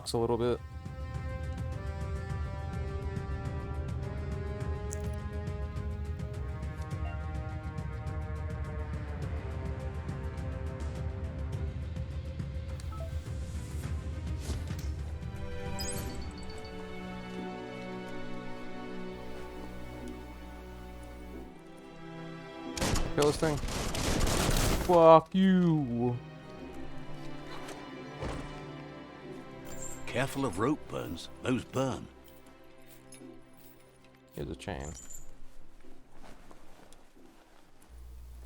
It's a little bit. Kill this thing. Fuck you. Careful of rope burns. Those burn. Here's a chain.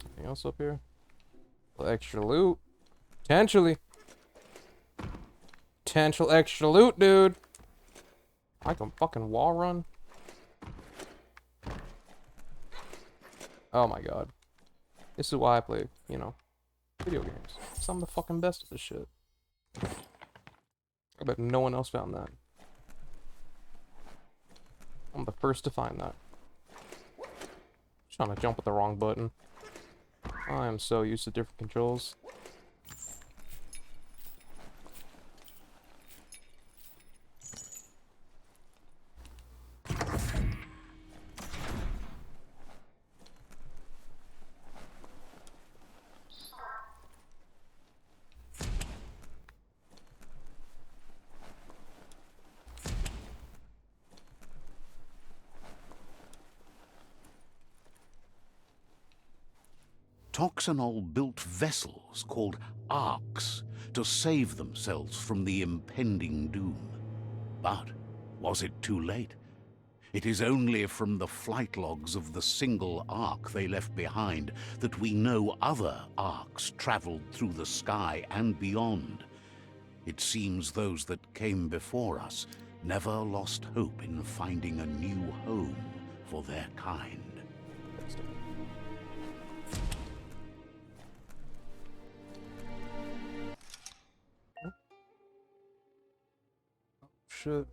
Anything else up here? Extra loot. Potentially. Potential extra loot, dude. I can fucking wall run. Oh my god. This is why I play, you know, video games. I'm the fucking best at this shit. I bet no one else found that. I'm the first to find that. Just trying to jump with the wrong button. I am so used to different controls. Toxanol built vessels called arks to save themselves from the impending doom. But was it too late? It is only from the flight logs of the single ark they left behind that we know other arks traveled through the sky and beyond. It seems those that came before us never lost hope in finding a new home for their kind. Shit.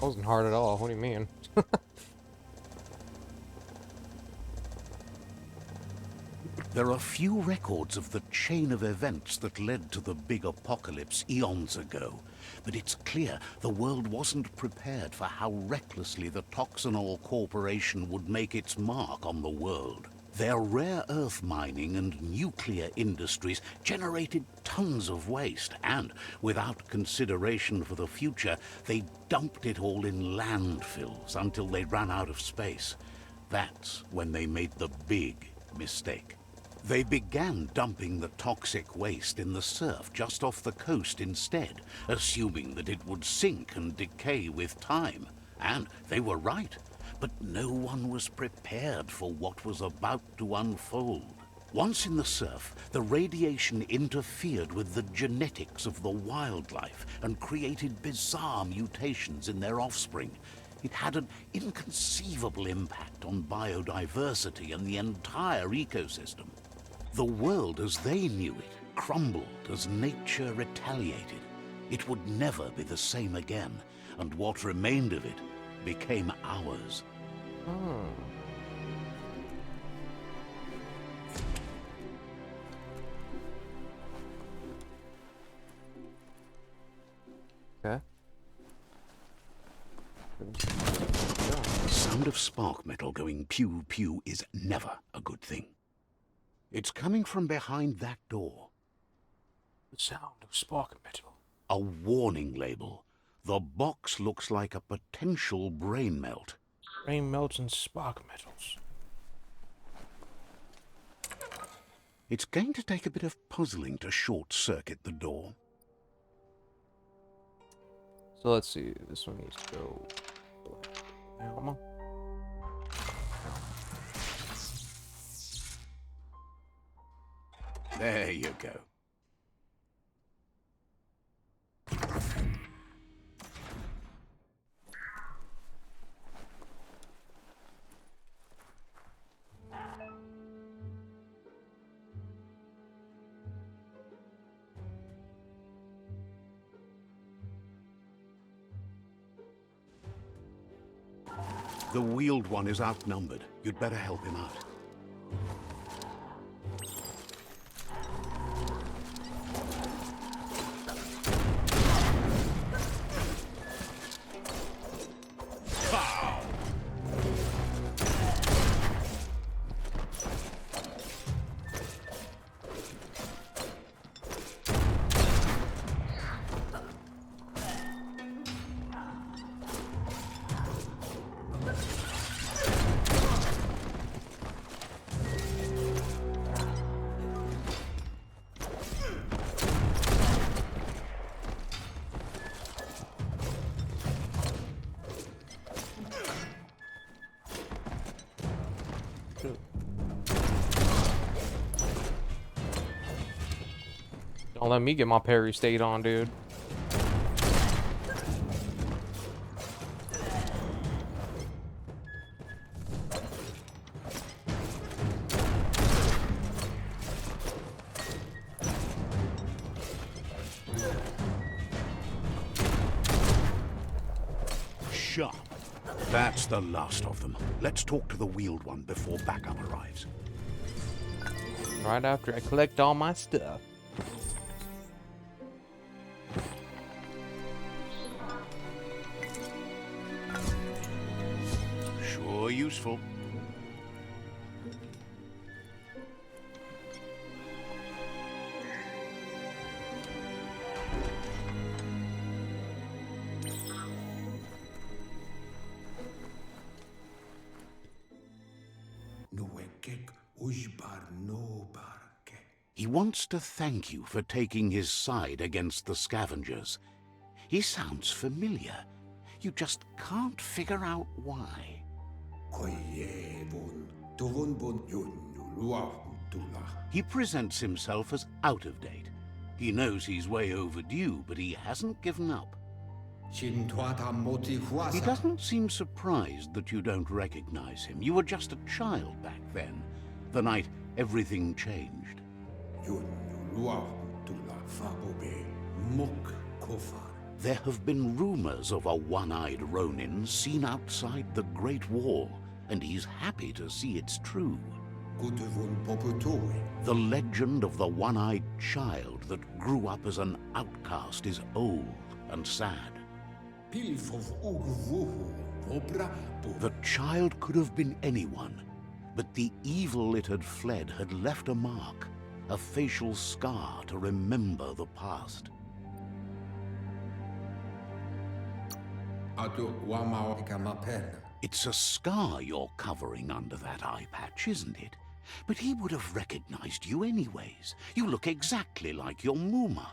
Wasn't hard at all. What do you mean? There are few records of the chain of events that led to the big apocalypse eons ago, but it's clear the world wasn't prepared for how recklessly the Toxanol Corporation would make its mark on the world. Their rare earth mining and nuclear industries generated tons of waste, and without consideration for the future, they dumped it all in landfills until they ran out of space. That's when they made the big mistake. They began dumping the toxic waste in the surf just off the coast instead, assuming that it would sink and decay with time. And they were right. But no one was prepared for what was about to unfold. Once in the surf, the radiation interfered with the genetics of the wildlife and created bizarre mutations in their offspring. It had an inconceivable impact on biodiversity and the entire ecosystem. The world as they knew it crumbled as nature retaliated. It would never be the same again, and what remained of it became ours. Okay. The sound of spark metal going pew pew is never a good thing. It's coming from behind that door. The sound of spark metal. A warning label. The box looks like a potential brain melt. Brain melts and spark metals. It's going to take a bit of puzzling to short-circuit the door. So let's see. This one needs to go. Come on. There you go. The wheeled one is outnumbered. You'd better help him out. Don't let me get my parry stayed on, dude. Sharp. That's the last of them. Let's talk to the wheeled one before backup arrives. Right after I collect all my stuff. Sure useful. He wants to thank you for taking his side against the scavengers. He sounds familiar. You just can't figure out why. He presents himself as out of date. He knows he's way overdue, but he hasn't given up. He doesn't seem surprised that you don't recognize him. You were just a child back then, the night everything changed. There have been rumors of a one-eyed Ronin seen outside the Great Wall, and he's happy to see it's true. The legend of the one-eyed child that grew up as an outcast is old and sad. The child could have been anyone, but the evil it had fled had left a mark, a facial scar to remember the past. It's a scar you're covering under that eye patch, isn't it? But he would have recognized you anyways. You look exactly like your Muma.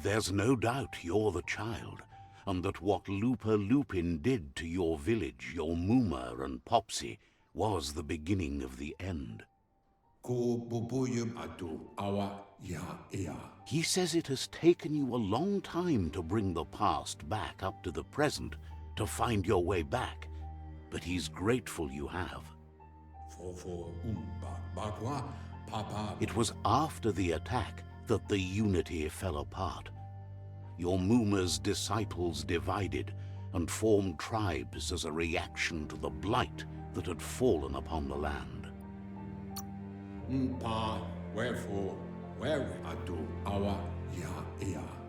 There's no doubt you're the child, and that what Lupa Lupin did to your village, your Muma and Popsy, was the beginning of the end. He says it has taken you a long time to bring the past back up to the present, to find your way back, but he's grateful you have. It was after the attack that the unity fell apart. Your Muma's disciples divided and formed tribes as a reaction to the blight that had fallen upon the land.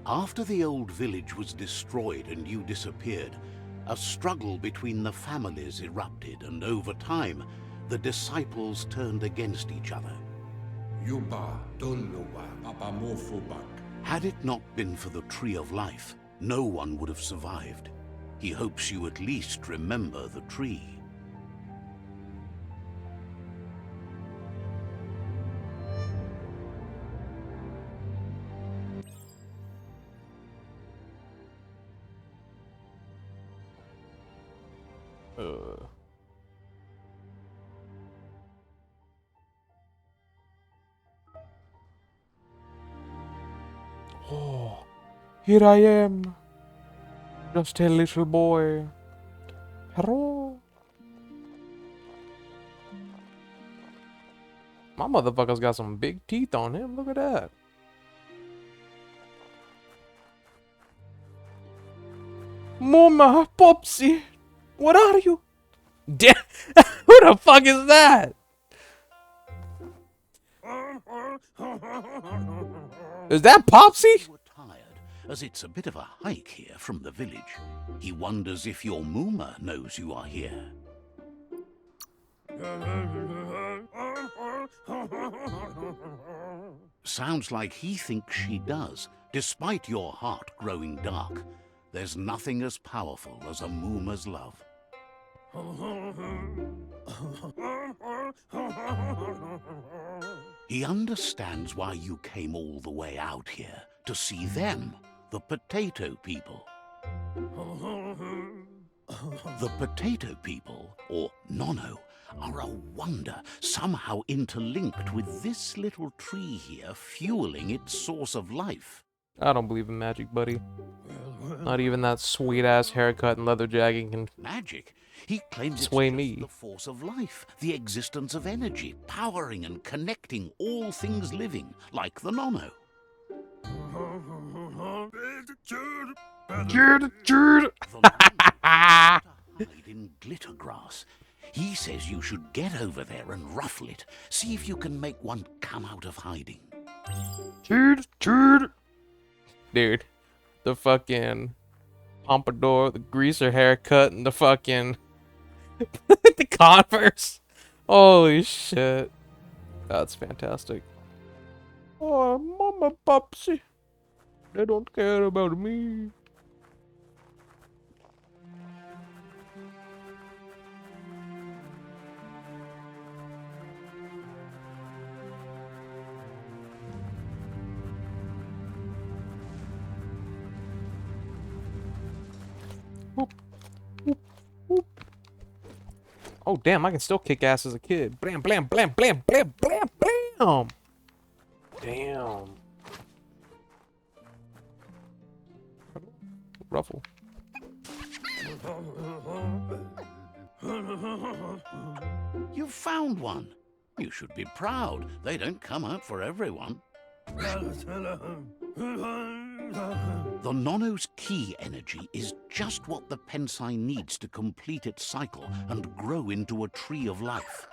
After the old village was destroyed and you disappeared, a struggle between the families erupted, and over time, the disciples turned against each other. Had it not been for the Tree of Life, no one would have survived. He hopes you at least remember the tree. Here I am. Just a little boy. Hello. My motherfucker's got some big teeth on him. Look at that. Mama, Popsy, what are you? Damn, who the fuck is that? Is that Popsy? You were tired, as it's a bit of a hike here from the village. He wonders if your Mooma knows you are here. Sounds like he thinks she does, despite your heart growing dark. There's nothing as powerful as a Mooma's love. He understands why you came all the way out here, to see them, the potato people. The potato people, or Nono, are a wonder, somehow interlinked with this little tree here, fueling its source of life. I don't believe in magic, buddy. Not even that sweet-ass haircut and leather jacket can Magic? He claims sway it's me. just the force of life, the existence of energy, powering and connecting all things living, like the Nono. The Nono hide in glitter grass. He says you should get over there and ruffle it. See if you can make one come out of hiding. Dude, the fucking pompadour, the greaser haircut, and the fucking the Converse. Holy shit, that's fantastic. Oh, Mama Popsy, they don't care about me. Whoop, whoop, whoop. Oh damn, I can still kick ass as a kid. Blam, blam, blam, blam, blam, blam, blam. Damn. Ruffle. You've found one. You should be proud. They don't come out for everyone. The Nono's key energy is just what the Pensai needs to complete its cycle and grow into a tree of life.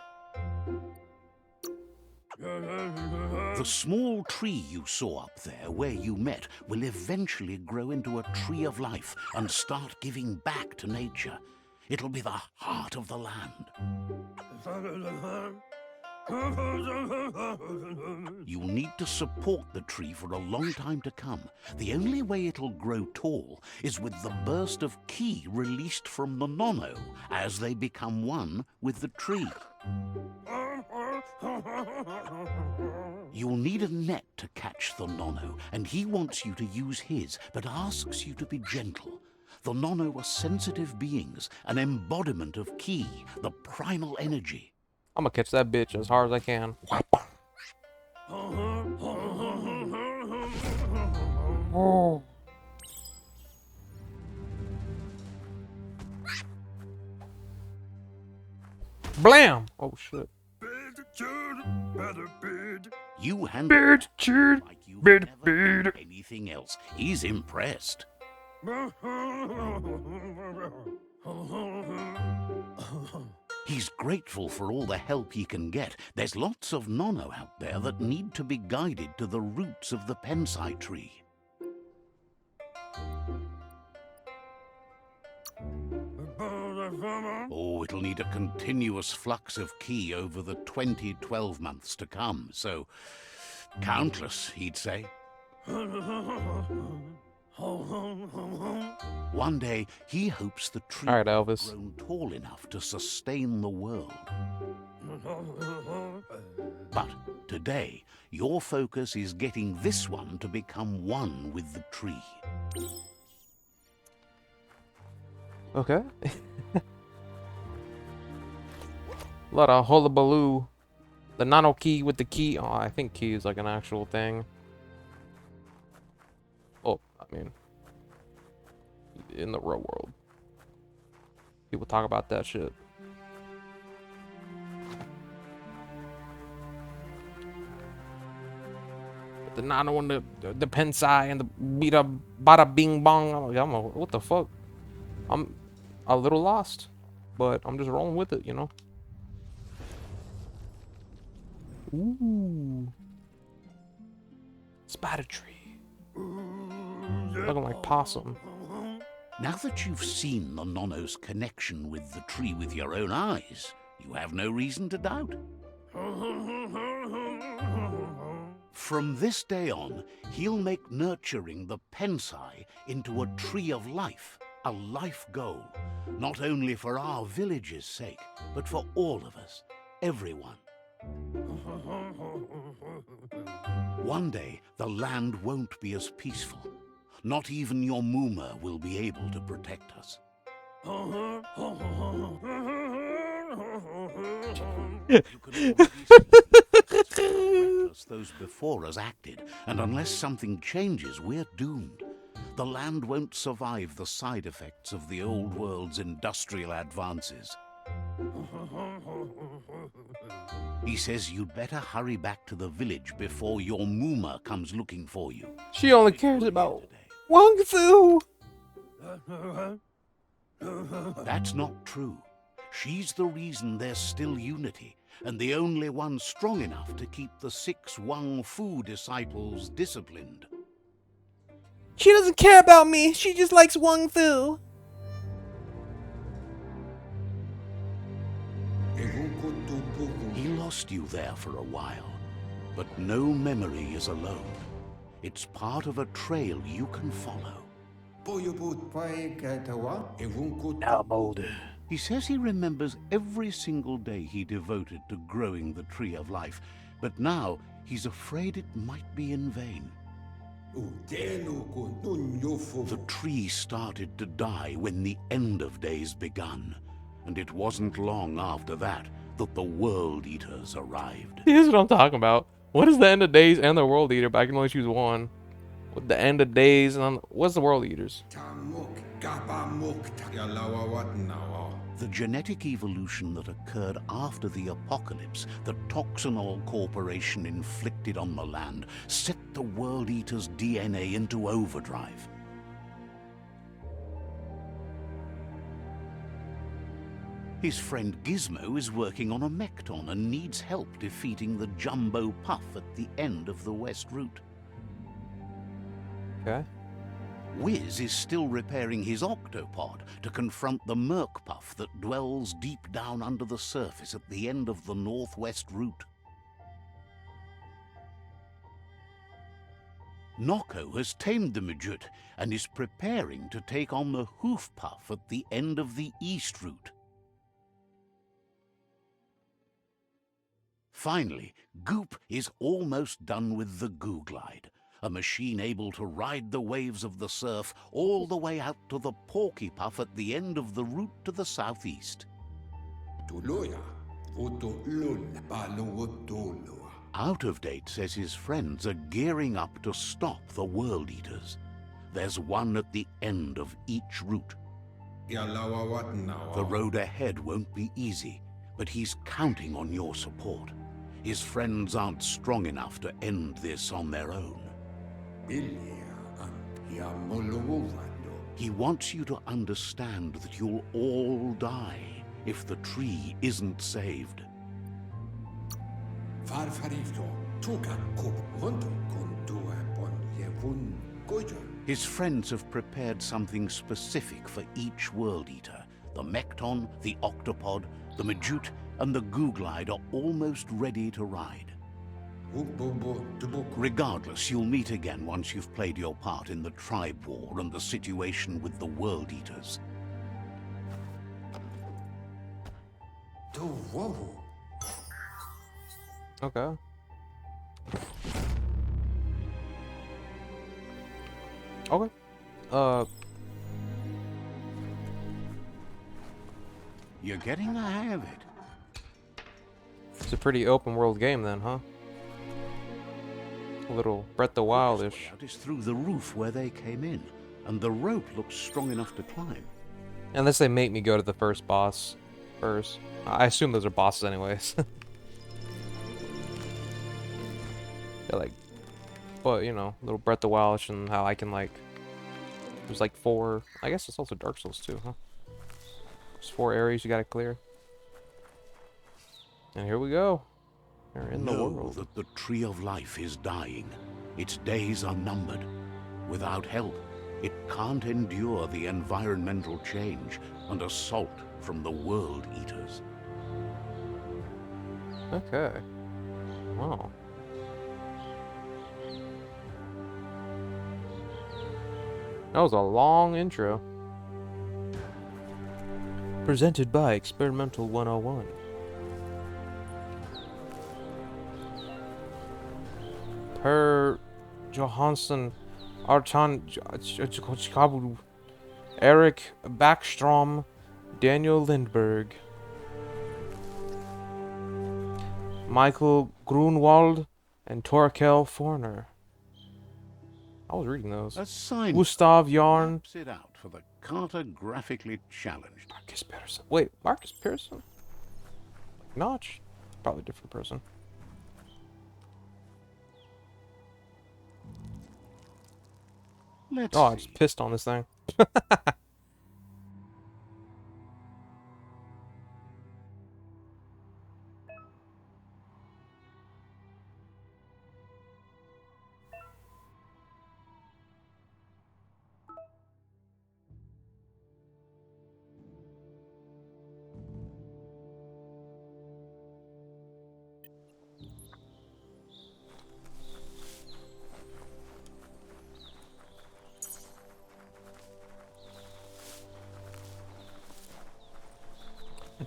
The small tree you saw up there where you met will eventually grow into a tree of life and start giving back to nature. It'll be the heart of the land. You'll need to support the tree for a long time to come. The only way it'll grow tall is with the burst of ki released from the Nono as they become one with the tree. You'll need a net to catch the Nono, and he wants you to use his, but asks you to be gentle. The Nono are sensitive beings, an embodiment of ki, the primal energy. I'm gonna catch that bitch as hard as I can. Oh. Blam! Oh shit. You handle it like you've never done anything else. He's impressed. He's grateful for all the help he can get. There's lots of Nono out there that need to be guided to the roots of the Pensai tree. Oh, it'll need a continuous flux of ki over the 12 months to come, so countless, he'd say. One day, he hopes the tree All right, will Elvis. grow tall enough to sustain the world. But today, your focus is getting this one to become one with the tree. Okay. A lot of hullabaloo. The nano key with the key. Oh, I think key is like an actual thing. Oh, I mean, in the real world. People talk about that shit. But then not knowing the pensai and the bada bing bong. I'm like, what the fuck? I'm a little lost, but I'm just rolling with it, you know. Ooh, spider tree, looking like possum. Now that you've seen the Nonno's connection with the tree with your own eyes, you have no reason to doubt. From this day on, he'll make nurturing the pensai into a tree of life, a life goal, not only for our village's sake, but for all of us, everyone. One day, the land won't be as peaceful. Not even your Muma will be able to protect us. You can already see how reckless those before us acted, and unless something changes, we're doomed. The land won't survive the side effects of the old world's industrial advances. He says you'd better hurry back to the village before your Muma comes looking for you. She only cares about Wong Fu. That's not true. She's the reason there's still unity, and the only one strong enough to keep the 6 Wang Fu disciples disciplined. She doesn't care about me. She just likes Wong Fu. He lost you there for a while, but no memory is alone. It's part of a trail you can follow. Now I'm older. He says he remembers every single day he devoted to growing the tree of life, but now he's afraid it might be in vain. The tree started to die when the end of days begun, and it wasn't long after that that the World Eaters arrived. Here's what I'm talking about. What is the end of days and the World Eater? But I can only choose one. With the end of days and what's the World Eaters? The genetic evolution that occurred after the apocalypse that Toxanol Corporation inflicted on the land set the World Eater's DNA into overdrive. His friend Gizmo is working on a Mekton and needs help defeating the Jumbo Puff at the end of the West Route. Okay. Wiz is still repairing his octopod to confront the Merc Puff that dwells deep down under the surface at the end of the Northwest Route. Noko has tamed the Majut and is preparing to take on the Hoof Puff at the end of the East Route. Finally, Goop is almost done with the Googlide, a machine able to ride the waves of the surf all the way out to the Porky Puff at the end of the route to the southeast. Out of Date says his friends are gearing up to stop the World Eaters. There's one at the end of each route. The road ahead won't be easy, but he's counting on your support. His friends aren't strong enough to end this on their own. He wants you to understand that you'll all die if the tree isn't saved. His friends have prepared something specific for each World Eater. The Mekton, the Octopod, the Majut, and the Googlide are almost ready to ride. Regardless, you'll meet again once you've played your part in the tribe war and the situation with the World Eaters. Okay. Okay. You're getting the hang of it. It's a pretty open world game then, huh? A little Breath of the Wild-ish. Out is through the roof where they came in. and the rope looks strong enough to climb. Unless they make me go to the first boss first. I assume those are bosses anyways. They're like, but you know, little Breath of the Wild and how I can like, there's like 4, I guess it's also Dark Souls too, huh? There's 4 areas you gotta clear. And here we go. We're in the Know world. that the Tree of Life is dying. Its days are numbered. Without help, it can't endure the environmental change and assault from the World Eaters. Okay. Wow. That was a long intro. Presented by Experimental 101. Per Johansson, Artan Kabul, Eric Backstrom, Daniel Lindberg, Michael Grunwald, and Torkel Forner. I was reading those. A sign Gustav Jarn. maps it out for the cartographically challenged. Marcus Pearson. Wait, Marcus Pearson? Notch? Probably a different person. Let's Oh, I see. just pissed on this thing.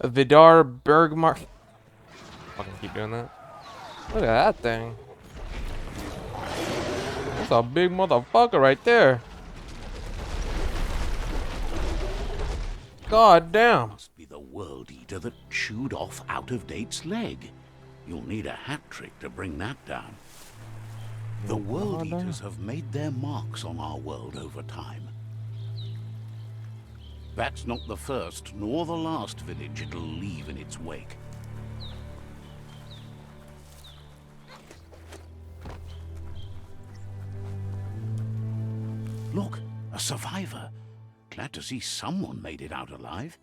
Vidar Bergmark. Fucking keep doing that. Look at that thing. That's a big motherfucker right there. God damn. Must be the World Eater that chewed off Out-of-Date's leg. You'll need a hat trick to bring that down. The World Eaters have made their marks on our world over time. That's not the first nor the last village it'll leave in its wake. Look, a survivor. Glad to see someone made it out alive.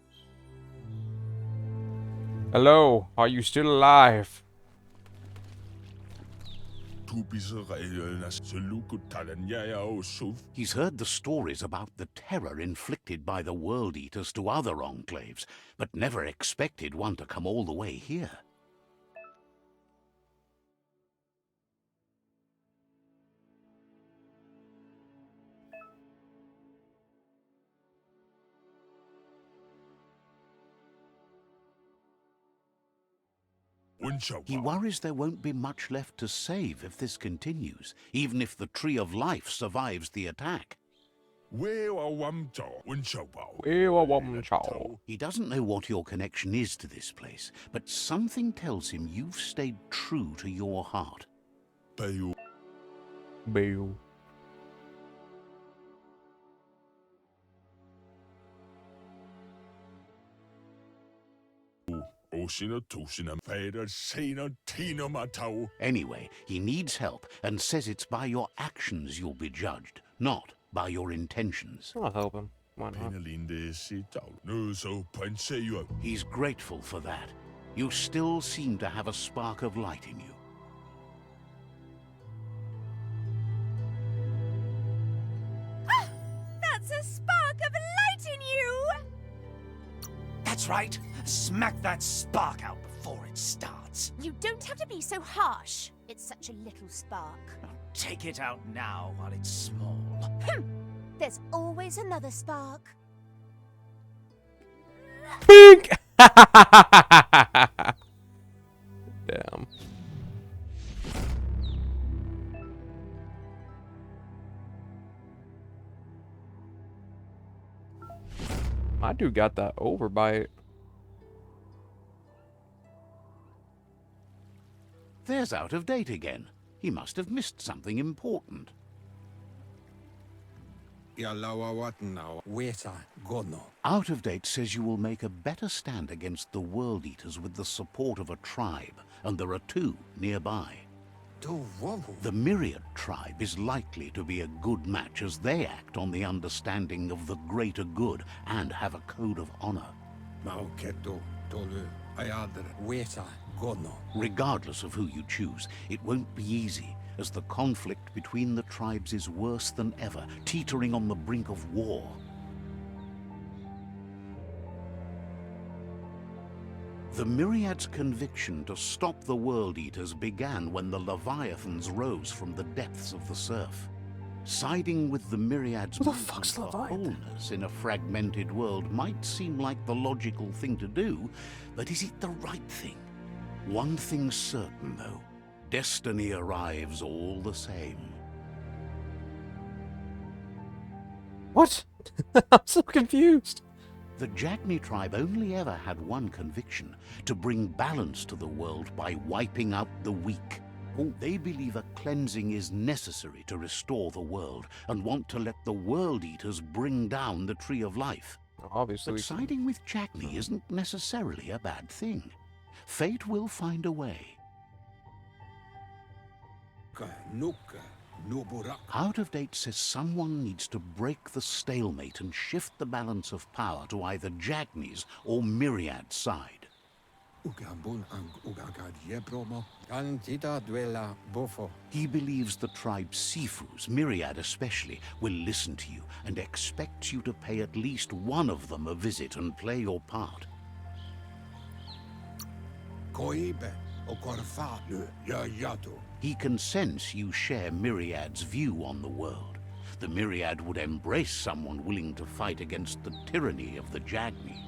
Hello, are you still alive? He's heard the stories about the terror inflicted by the World Eaters to other enclaves, but never expected one to come all the way here. He worries there won't be much left to save if this continues, even if the Tree of Life survives the attack. He doesn't know what your connection is to this place, but something tells him you've stayed true to your heart. Bail. Anyway, he needs help and says it's by your actions you'll be judged, not by your intentions. I'll help him. Why not? He's grateful for that. You still seem to have a spark of light in you. That's a spark of light in you! That's right. Smack that spark out before it starts. You don't have to be so harsh. It's such a little spark. Take it out now while it's small. There's always another spark. Pink! Damn. My dude got that overbite. There's Out of Date again. He must have missed something important. Weta gono. Out of Date says you will make a better stand against the World Eaters with the support of a tribe, and there are two nearby. Do wobo. The Myriad tribe is likely to be a good match as they act on the understanding of the greater good and have a code of honor. Mauketo tolu. Ayadre. Weta gono. Regardless of who you choose, it won't be easy, as the conflict between the tribes is worse than ever, teetering on the brink of war. The Myriad's conviction to stop the World Eaters began when the Leviathans rose from the depths of the surf. Siding with the Myriad's Who the movement fuck's for Leviathan? wholeness in a fragmented world might seem like the logical thing to do, but is it the right thing? One thing's certain, though. Destiny arrives all the same. What? I'm so confused. The Jagni tribe only ever had one conviction: to bring balance to the world by wiping out the weak. They believe a cleansing is necessary to restore the world, and want to let the World Eaters bring down the Tree of Life. Obviously, But we can... siding with Jagni isn't necessarily a bad thing. Fate will find a way. Nuka. Nuburak. Out of Date says someone needs to break the stalemate and shift the balance of power to either Jagni's or Myriad's side. Ugambun ang ugagad yebromo. Antita duela bofo. He believes the tribe's Sifus, Myriad especially, will listen to you and expects you to pay at least one of them a visit and play your part. Koibe. Okorfa. Yayato. He can sense you share Myriad's view on the world. The Myriad would embrace someone willing to fight against the tyranny of the Jagni.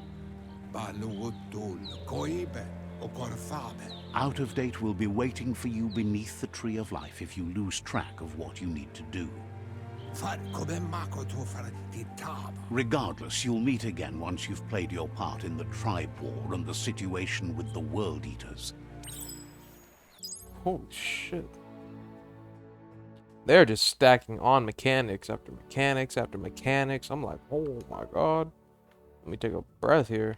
Baluutul. Koibe. Okorfabe. Out of Date will be waiting for you beneath the Tree of Life if you lose track of what you need to do. Far kobemako to far titaba. Regardless, you'll meet again once you've played your part in the tribe war and the situation with the World Eaters. Holy shit. They're just stacking on mechanics after mechanics after mechanics. I'm like, oh my god. Let me take a breath here.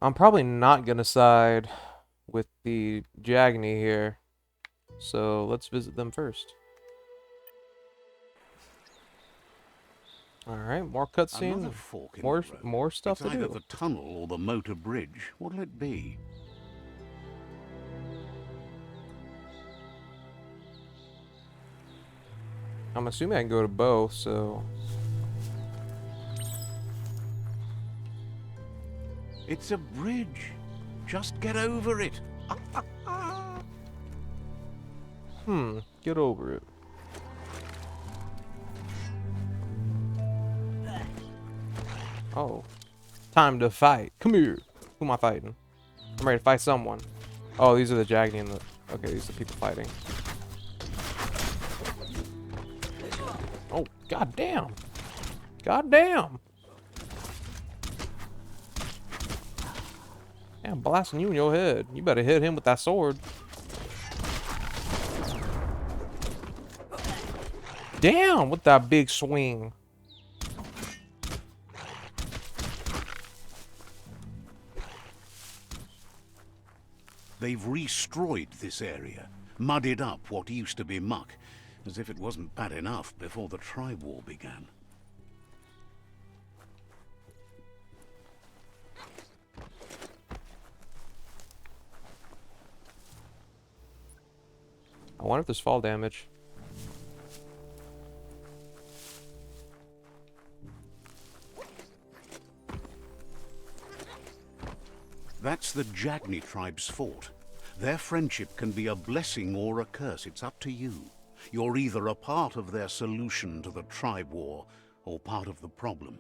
I'm probably not gonna side with the Jagni here. So let's visit them first. Alright, more Another cutscenes. fork in More the road. more stuff It's to either do. the tunnel or the motor bridge. What'll it be? I'm assuming I can go to both, so It's a bridge. Just get over it. get over it. Oh. Time to fight. Come here. Who am I fighting? I'm ready to fight someone. Oh, these are the Jagni and the... Okay, these are the people fighting. Oh, goddamn. Goddamn. Yeah, I'm blasting you in your head. You better hit him with that sword. Damn, with that big swing. They've destroyed this area, muddied up what used to be muck, as if it wasn't bad enough before the tribe war began. I wonder if there's fall damage. That's the Jagni tribe's fort. Their friendship can be a blessing or a curse. It's up to you. You're either a part of their solution to the tribe war or part of the problem.